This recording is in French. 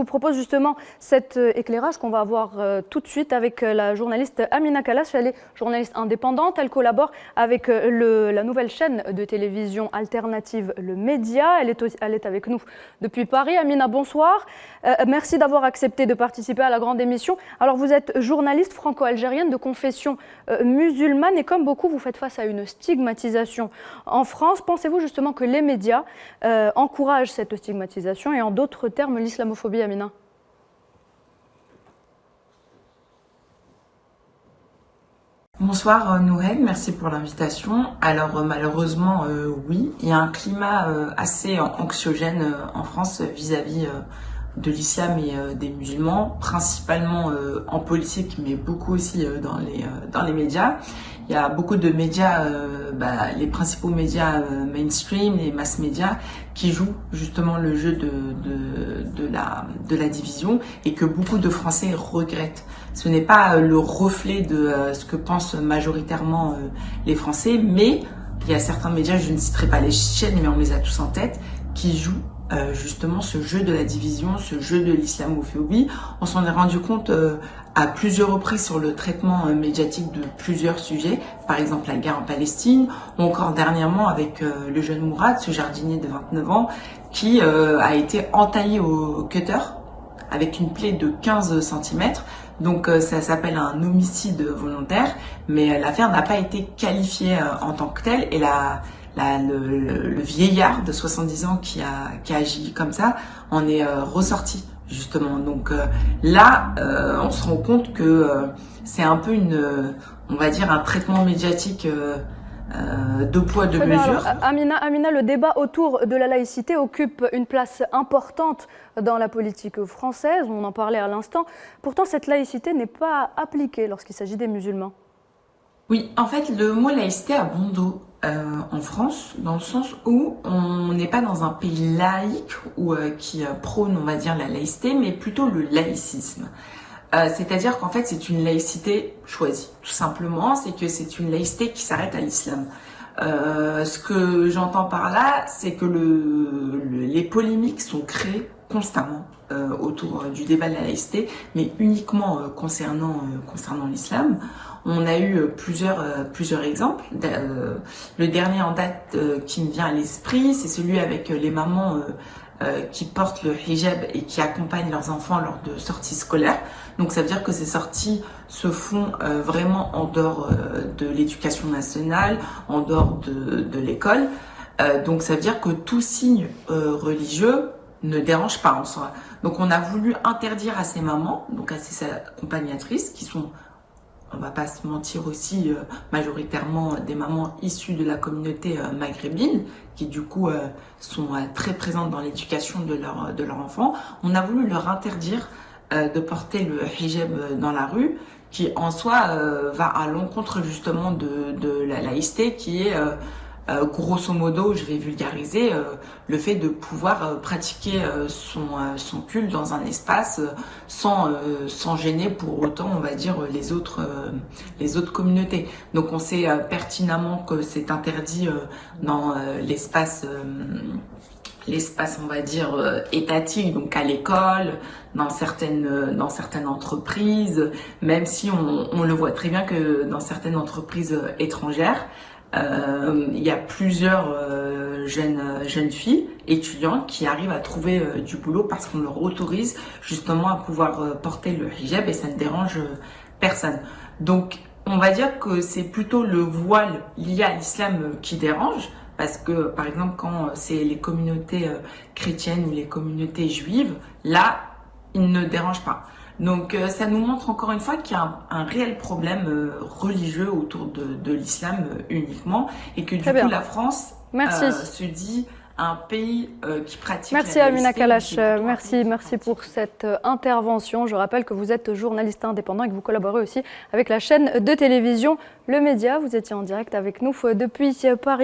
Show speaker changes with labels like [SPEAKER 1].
[SPEAKER 1] vous propose justement cet éclairage qu'on va avoir tout de suite avec la journaliste Amina Kalash. Elle est journaliste indépendante. Elle collabore avec la nouvelle chaîne de télévision alternative Le Média. Elle est avec nous depuis Paris. Amina, bonsoir. Merci d'avoir accepté de participer à la grande émission. Alors, vous êtes journaliste franco-algérienne de confession musulmane et comme beaucoup, vous faites face à une stigmatisation en France. Pensez-vous justement que les médias encouragent cette stigmatisation et en d'autres termes l'islamophobie, Amina?
[SPEAKER 2] Bonsoir Noured, merci pour l'invitation. Alors malheureusement, oui, il y a un climat assez anxiogène en France vis-à-vis de l'islam et des musulmans, principalement en politique, mais beaucoup aussi dans les médias. Il y a beaucoup de médias, les principaux médias mainstream, les mass médias, qui jouent justement le jeu de la division et que beaucoup de Français regrettent. Ce n'est pas le reflet de ce que pensent majoritairement les Français, mais il y a certains médias, je ne citerai pas les chaînes, mais on les a tous en tête, qui jouent justement ce jeu de la division, ce jeu de l'islamophobie. On s'en est rendu compte à plusieurs reprises sur le traitement médiatique de plusieurs sujets, par exemple la guerre en Palestine, ou encore dernièrement avec le jeune Mourad, ce jardinier de 29 ans, qui a été entaillé au cutter avec une plaie de 15 cm. Donc ça s'appelle un homicide volontaire, mais l'affaire n'a pas été qualifiée en tant que telle, et le vieillard de 70 ans qui a agi comme ça en est ressorti justement. Donc là, on se rend compte que c'est un peu on va dire un traitement médiatique deux poids deux mesures.
[SPEAKER 1] Amina, le débat autour de la laïcité occupe une place importante dans la politique française, on en parlait à l'instant. Pourtant, cette laïcité n'est pas appliquée lorsqu'il s'agit des musulmans.
[SPEAKER 2] Oui, en fait, le mot laïcité a bon dos en France, dans le sens où on n'est pas dans un pays laïque ou qui prône, on va dire, la laïcité, mais plutôt le laïcisme. C'est-à-dire qu'en fait, c'est une laïcité choisie, tout simplement. C'est que c'est une laïcité qui s'arrête à l'islam. Ce que j'entends par là, c'est que les polémiques sont créées constamment autour du débat de la laïcité, mais uniquement concernant l'islam. On a eu plusieurs exemples. Le dernier en date qui me vient à l'esprit, c'est celui avec les mamans qui portent le hijab et qui accompagnent leurs enfants lors de sorties scolaires. Donc ça veut dire que ces sorties se font vraiment en dehors de l'éducation nationale, en dehors de l'école. Donc ça veut dire que tout signe religieux ne dérange pas en soi. Donc on a voulu interdire à ces mamans, donc à ces accompagnatrices qui sont, on va pas se mentir aussi, majoritairement des mamans issues de la communauté maghrébine, qui du coup sont très présentes dans l'éducation de leur enfant. On a voulu leur interdire de porter le hijab dans la rue, qui en soi va à l'encontre justement de la laïcité, qui est grosso modo, je vais vulgariser, le fait de pouvoir pratiquer son culte dans un espace sans gêner pour autant, on va dire, les autres communautés. Donc on sait pertinemment que c'est interdit dans l'espace, on va dire, étatique, donc à l'école, dans certaines entreprises, même si on le voit très bien que dans certaines entreprises étrangères, il y a plusieurs jeunes filles étudiantes qui arrivent à trouver du boulot parce qu'on leur autorise justement à pouvoir porter le hijab et ça ne dérange personne. Donc on va dire que c'est plutôt le voile lié à l'islam qui dérange, parce que par exemple quand c'est les communautés chrétiennes ou les communautés juives, là il ne dérange pas. Donc ça nous montre encore une fois qu'il y a un réel problème religieux autour de l'islam uniquement, et que du coup la France se dit un pays qui pratique
[SPEAKER 1] la laïcité. Merci Amina Kalash, merci pour cette intervention. Je rappelle que vous êtes journaliste indépendant et que vous collaborez aussi avec la chaîne de télévision Le Média. Vous étiez en direct avec nous depuis Paris.